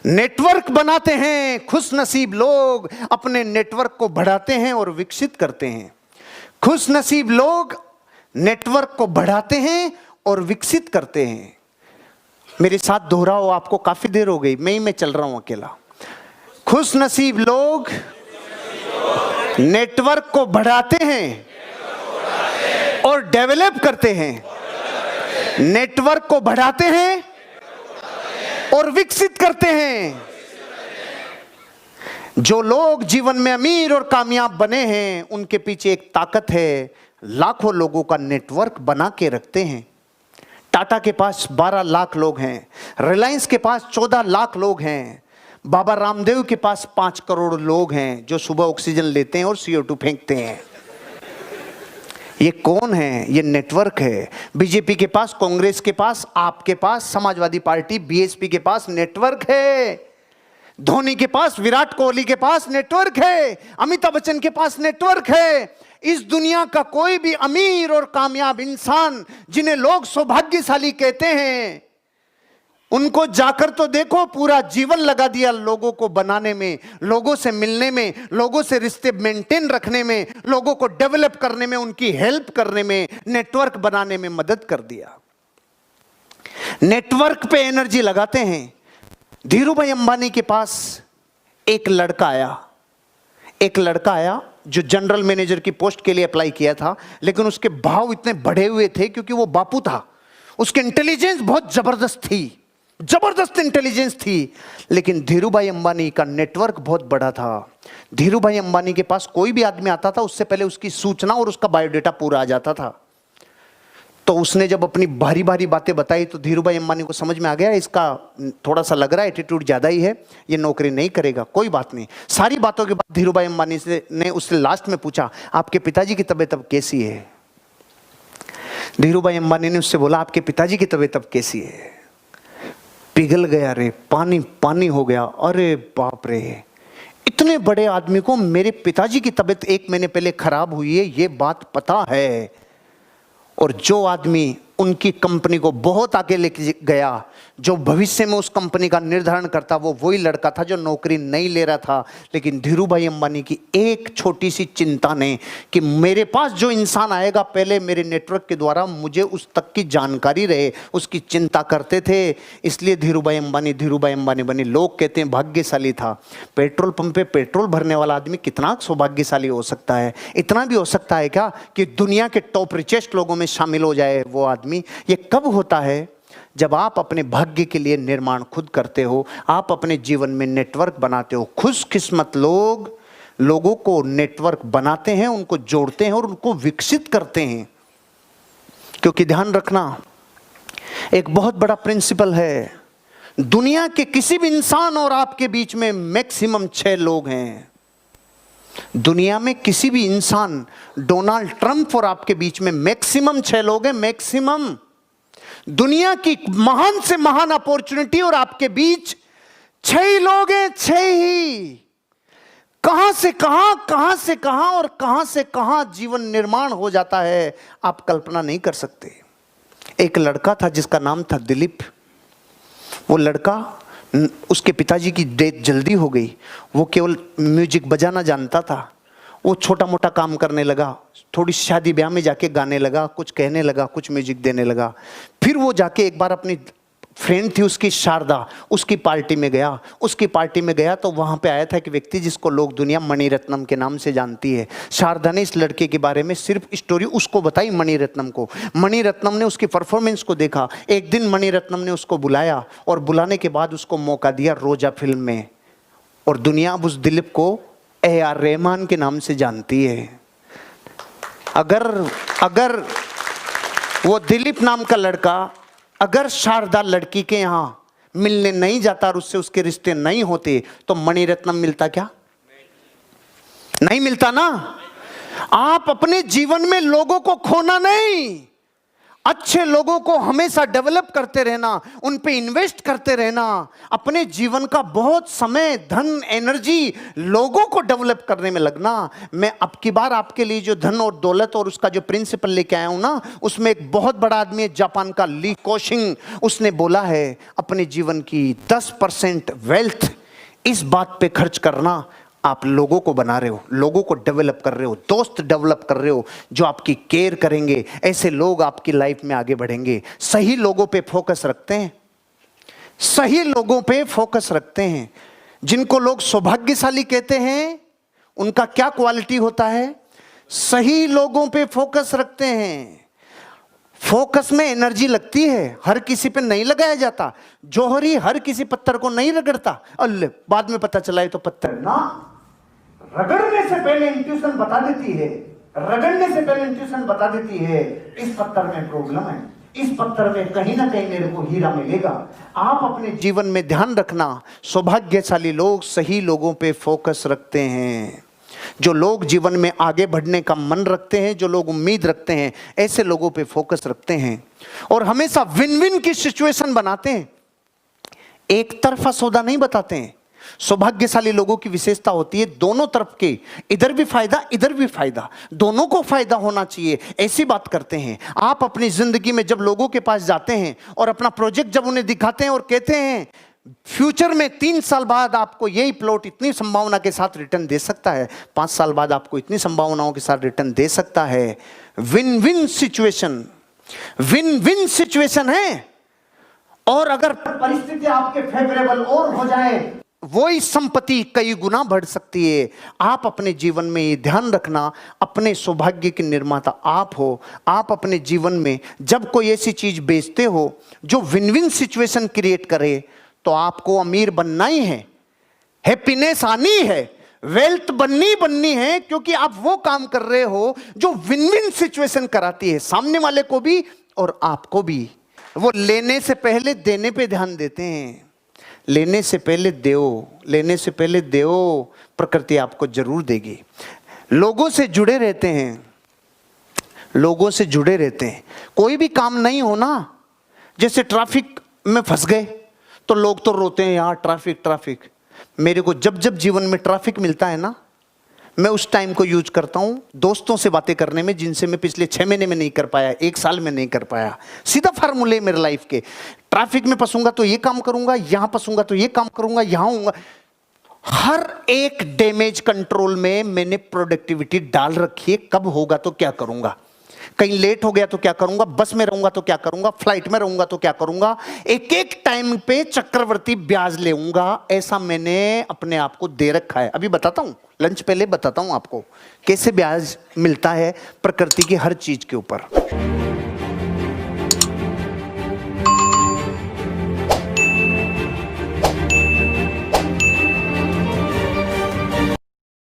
Network बनाते हैं। खुशनसीब लोग अपने नेटवर्क को बढ़ाते हैं और विकसित करते हैं। खुशनसीब लोग नेटवर्क को बढ़ाते हैं और विकसित करते हैं। मेरे साथ दोहराओ, आपको काफी देर हो गई, मैं चल रहा हूं अकेला। खुशनसीब लोग नेटवर्क को बढ़ाते हैं और डेवलप करते हैं। नेटवर्क को बढ़ाते हैं और विकसित करते हैं। जो लोग जीवन में अमीर और कामयाब बने हैं, उनके पीछे एक ताकत है, लाखों लोगों का नेटवर्क बना के रखते हैं। टाटा के पास 12 लाख लोग हैं, रिलायंस के पास 14 लाख लोग हैं, बाबा रामदेव के पास 5 करोड़ लोग हैं जो सुबह ऑक्सीजन लेते हैं और CO2 फेंकते हैं। ये कौन है? ये नेटवर्क है। बीजेपी के पास, कांग्रेस के पास, आपके पास, समाजवादी पार्टी BSP के पास नेटवर्क है। धोनी के पास, विराट कोहली के पास नेटवर्क है। अमिताभ बच्चन के पास नेटवर्क है। इस दुनिया का कोई भी अमीर और कामयाब इंसान जिन्हें लोग सौभाग्यशाली कहते हैं, उनको जाकर तो देखो, पूरा जीवन लगा दिया लोगों को बनाने में, लोगों से मिलने में, लोगों से रिश्ते मेंटेन रखने में, लोगों को डेवलप करने में, उनकी हेल्प करने में, नेटवर्क बनाने में मदद कर दिया। नेटवर्क पे एनर्जी लगाते हैं। धीरू भाई अंबानी के पास एक लड़का आया जो जनरल मैनेजर की पोस्ट के लिए अप्लाई किया था, लेकिन उसके भाव इतने बढ़े हुए थे क्योंकि वो बापू था। उसकी इंटेलिजेंस बहुत जबरदस्त इंटेलिजेंस थी, लेकिन धीरू भाई अंबानी का नेटवर्क बहुत बड़ा था। धीरू भाई अंबानी के पास कोई भी आदमी आता था, उससे पहले उसकी सूचना और उसका बायोडेटा पूरा आ जाता था। तो उसने जब अपनी भारी भारी बातें बताई तो धीरू भाई अंबानी को समझ में आ गया, इसका थोड़ा सा लग रहा है एटीट्यूड ज्यादा ही है, ये नौकरी नहीं करेगा। कोई बात नहीं। सारी बातों के बाद धीरू भाई अंबानी ने उससे लास्ट में पूछा, आपके पिताजी की तबीयत अब कैसी है? धीरू भाई अंबानी ने उससे बोला, आपके पिताजी की तबीयत अब कैसी है? पिघल गया रे, पानी पानी हो गया। अरे बाप रे, इतने बड़े आदमी को मेरे पिताजी की तबीयत 1 महीने पहले खराब हुई है, ये बात पता है। और जो आदमी उनकी कंपनी को बहुत आगे लेके गया, जो भविष्य में उस कंपनी का निर्धारण करता, वो वही लड़का था जो नौकरी नहीं ले रहा था। लेकिन धीरू भाई अंबानी की एक छोटी सी चिंता ने कि मेरे पास जो इंसान आएगा पहले मेरे नेटवर्क के द्वारा मुझे उस तक की जानकारी रहे, उसकी चिंता करते थे। इसलिए धीरू भाई अंबानी बने। लोग कहते हैं भाग्यशाली था। पेट्रोल पंप पे पेट्रोल भरने वाला आदमी कितना सौभाग्यशाली हो सकता है? इतना भी हो सकता है क्या कि दुनिया के टॉप रिचेस्ट लोगों में शामिल हो जाए वो आदमी? ये कब होता है? जब आप अपने भाग्य के लिए निर्माण खुद करते हो, आप अपने जीवन में नेटवर्क बनाते हो। खुशकिस्मत लोग लोगों को नेटवर्क बनाते हैं, उनको जोड़ते हैं और उनको विकसित करते हैं। क्योंकि ध्यान रखना, एक बहुत बड़ा प्रिंसिपल है, दुनिया के किसी भी इंसान और आपके बीच में मैक्सिमम 6 लोग हैं। दुनिया में किसी भी इंसान, डोनाल्ड ट्रंप और आपके बीच में मैक्सिमम 6 लोग हैं। मैक्सिमम दुनिया की महान से महान अपॉर्चुनिटी और आपके बीच 6 ही लोग हैं, 6 ही। कहां से कहां, कहां से कहां और कहां से कहां जीवन निर्माण हो जाता है, आप कल्पना नहीं कर सकते। एक लड़का था जिसका नाम था दिलीप। वो लड़का, उसके पिताजी की डेथ जल्दी हो गई। वो केवल म्यूजिक बजाना जानता था। वो छोटा मोटा काम करने लगा, थोड़ी शादी ब्याह में जाके गाने लगा, कुछ कहने लगा, कुछ म्यूजिक देने लगा। फिर वो जाके एक बार अपनी फ्रेंड थी उसकी, शारदा, उसकी पार्टी में गया तो वहाँ पे आया था एक व्यक्ति जिसको लोग दुनिया मणिरत्नम के नाम से जानती है। शारदा ने इस लड़के के बारे में सिर्फ स्टोरी उसको बताई मणिरत्नम को। मणिरत्नम ने उसकी परफॉर्मेंस को देखा। एक दिन मणिरत्नम ने उसको बुलाया और बुलाने के बाद उसको मौका दिया रोजा फिल्म में। और दुनिया अब उस दिलीप को AR रहमान के नाम से जानती है। अगर वो दिलीप नाम का लड़का अगर शारदा लड़की के यहां मिलने नहीं जाता और उससे उसके रिश्ते नहीं होते तो मणिरत्नम मिलता क्या? नहीं मिलता ना। आप अपने जीवन में लोगों को खोना नहीं, अच्छे लोगों को हमेशा डेवलप करते रहना, उन पे इन्वेस्ट करते रहना, अपने जीवन का बहुत समय, धन, एनर्जी लोगों को डेवलप करने में लगना। मैं अब की बार आपके लिए जो धन और दौलत और उसका जो प्रिंसिपल लेके आया हूं ना, उसमें एक बहुत बड़ा आदमी है जापान का, ली कोशिंग। उसने बोला है अपने जीवन की 10% वेल्थ इस बात पे खर्च करना, आप लोगों को बना रहे हो, लोगों को डेवलप कर रहे हो, दोस्त डेवलप कर रहे हो जो आपकी केयर करेंगे। ऐसे लोग आपकी लाइफ में आगे बढ़ेंगे। सही लोगों पे फोकस रखते हैं, सही लोगों पे फोकस रखते हैं। जिनको लोग सौभाग्यशाली कहते हैं, उनका क्या क्वालिटी होता है? सही लोगों पे फोकस रखते हैं। फोकस में एनर्जी लगती है, हर किसी पे नहीं लगाया जाता। जौहरी हर किसी पत्थर को नहीं रगड़ता। अल्ले बाद में पता चला है तो पत्थर ना, रगड़ने से पहले इंट्यूशन बता देती है, रगड़ने से पहले इंट्यूशन बता देती है इस पत्थर में प्रॉब्लम है, इस पत्थर में कहीं ना कहीं मेरे को हीरा मिलेगा। आप अपने जीवन में ध्यान रखना, सौभाग्यशाली लोग सही लोगों पे फोकस रखते हैं। जो लोग जीवन में आगे बढ़ने का मन रखते हैं, जो लोग उम्मीद रखते हैं, ऐसे लोगों पे फोकस रखते हैं और हमेशा विन विन की सिचुएशन बनाते हैं। एक तरफा सौदा नहीं बताते हैं। सौभाग्यशाली लोगों की विशेषता होती है दोनों तरफ के, इधर भी फायदा इधर भी फायदा, दोनों को फायदा होना चाहिए, ऐसी बात करते हैं। आप अपनी जिंदगी में जब लोगों के पास जाते हैं और अपना प्रोजेक्ट जब उन्हें दिखाते हैं और कहते हैं फ्यूचर में 3 साल बाद आपको यही प्लॉट इतनी संभावना के साथ रिटर्न दे सकता है, 5 साल बाद आपको इतनी संभावनाओं के साथ रिटर्न दे सकता है, win win situation, win win situation है। और अगर परिस्थिति आपके फेवरेबल और हो जाए, वही संपत्ति कई गुना बढ़ सकती है। आप अपने जीवन में ये ध्यान रखना, अपने सौभाग्य के निर्माता आप हो। आप अपने जीवन में जब कोई ऐसी चीज बेचते हो जो विन विन सिचुएशन क्रिएट करे, तो आपको अमीर बनना ही है, हैप्पीनेस आनी है, वेल्थ बननी है, क्योंकि आप वो काम कर रहे हो जो विन विन सिचुएशन कराती है, सामने वाले को भी और आपको भी। वो लेने से पहले देने पे ध्यान देते हैं। लेने से पहले देओ, लेने से पहले देओ, प्रकृति आपको जरूर देगी। लोगों से जुड़े रहते हैं, लोगों से जुड़े रहते हैं। कोई भी काम नहीं होना, जैसे ट्रैफिक में फंस गए तो लोग तो रोते हैं यार ट्रैफिक ट्रैफिक। मेरे को जब जब जीवन में ट्रैफिक मिलता है ना, मैं उस टाइम को यूज करता हूं दोस्तों से बातें करने में, जिनसे मैं पिछले 6 महीने में नहीं कर पाया, 1 साल में नहीं कर पाया। सीधा फार्मूले मेरे लाइफ के, ट्रैफिक में फंसूंगा तो ये काम करूंगा, यहां फंसूंगा तो ये काम करूंगा, यहां हूंगा। हर एक डैमेज कंट्रोल में मैंने प्रोडक्टिविटी डाल रखी है। कब होगा तो क्या करूंगा, कहीं लेट हो गया तो क्या करूंगा, बस में रहूंगा तो क्या करूंगा, फ्लाइट में रहूंगा तो क्या करूंगा, एक एक टाइम पे चक्रवर्ती ब्याज लेऊंगा। ऐसा मैंने अपने आप को दे रखा है। अभी बताता हूं, लंच पहले बताता हूं आपको कैसे ब्याज मिलता है प्रकृति की हर चीज के ऊपर।